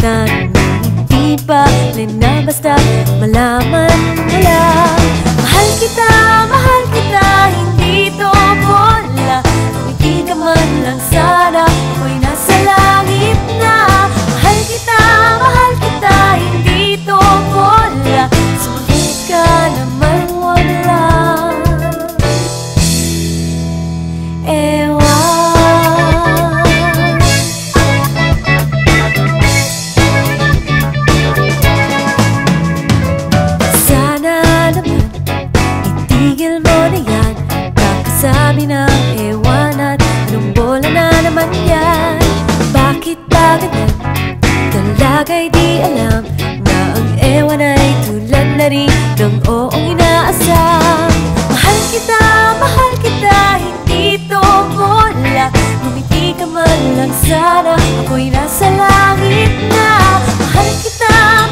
na hindi pa na basta malaman mo lang. Mahal kita, hindi to bola. Hindi ka man lang sana, ako'y nasa langit na. Mahal kita, hindi to bola. Sumagot ka naman, wag lang. Sabi ng ewan at anong bola na naman yan? Bakit ba ganyan? Talaga'y di alam na ang ewan ay tulad na rin ng oong inaasam. Mahal kita, hindi to bola. Ngumiti ka man lang sana, ako'y nasa langit na.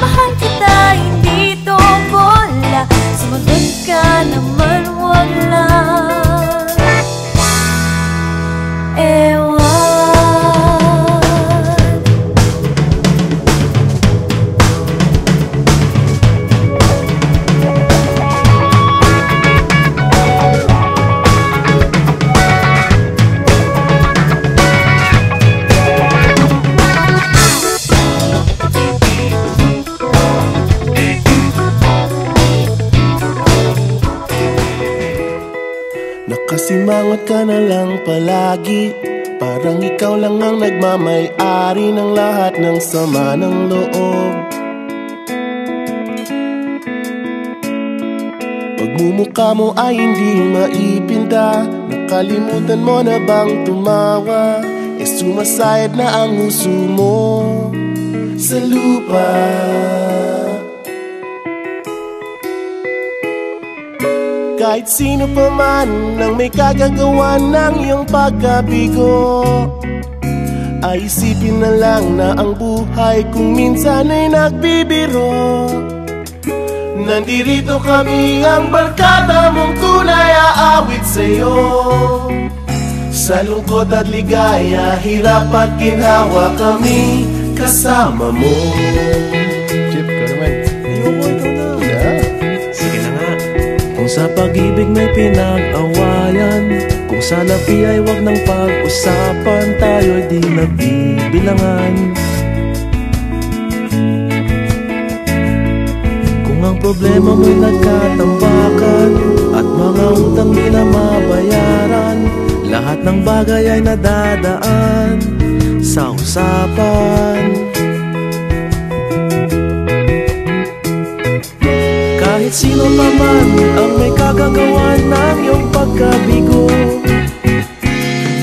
Mahal kita, hindi to bola. Sumagot ka naman, wag lang. Nakasimangot ka na lang palagi, parang ikaw lang ang nagmamay-ari ng lahat ng sama ng loob. Pagmumukha mo ay hindi maipinta, nakalimutan mo na bang tumawa? Sumasayad na ang huso mo sa lupa. Kahit sino pa man ang may kagagawa ng iyong pagkabigo, ay isipin na lang na ang buhay kung minsan ay nagbibiro. Nandirito kami, ang barkada mong tunay aawit sa'yo. Sa lungkot at ligaya, hirap at ginhawa, kami kasama mo. Chip, ka naman. Ayoko, ikaw na. Sige na nga. Kung sa pag-ibig may pinag-awayan, kung sa labi ay wag ng pag-usapan, tayo'y di nagbibilangan. Kung ang problema mo'y nagkatambakan at mga utang di na mabayaran, lahat ng bagay ay nadadaan sa usapan. Kahit sino pa man ang may kagagawa ng iyong pagkabigo,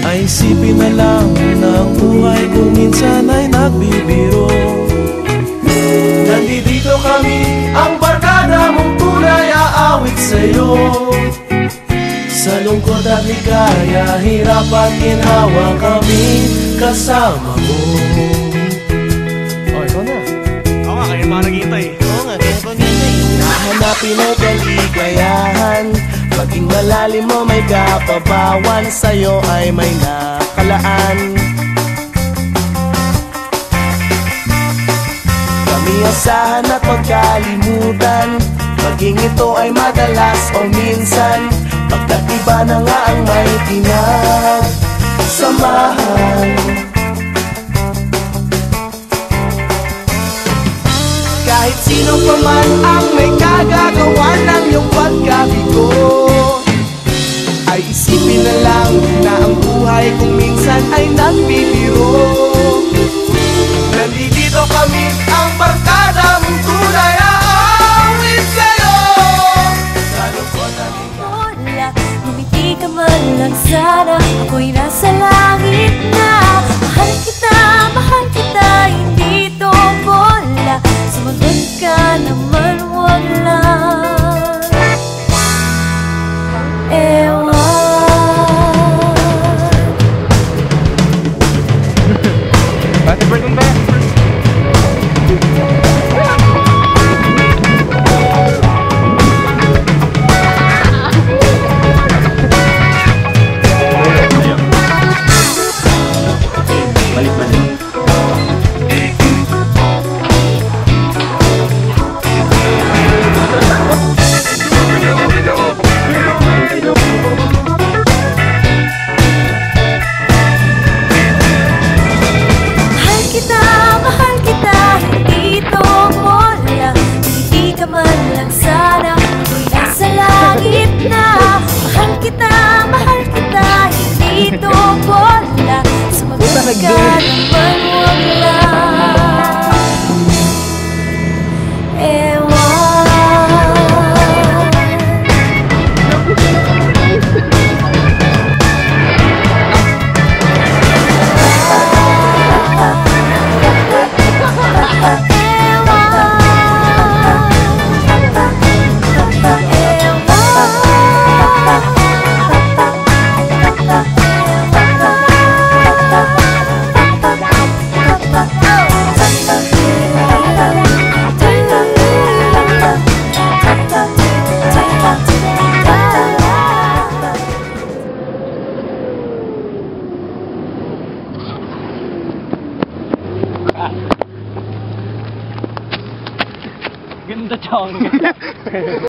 ay isipin na lang na ang buhay kung minsan ay nagbibiro. Nandito kami, ang barkada mong tunay aawit sa'yo. Sa lungkot at ligaya, hirap at ginhawa, kami kasama mo. Oh, ikaw na. Oo nga, kayo mga naghihintay. Oo nga, kaya pa nintay. Nahanapin ay kaligayahan, maging malalim mo may kapabawan, sa'yo ay may nakalaan. Kami asahan at magkalimutan, maging ito ay madalas o minsan, pagkat iba na nga ang may pinagsamahan. Kahit sino pa man ang may kagagawa ng iyong pagkabigo, ay isipin na lang na ang buhay kung minsan ay nagbibiro. Nandito kami, ang barkada mong tunay aawit sa'yo. Sa lungkot at Ngumiti ka man lang sana, ako'y naman huwag lang Ganda chong.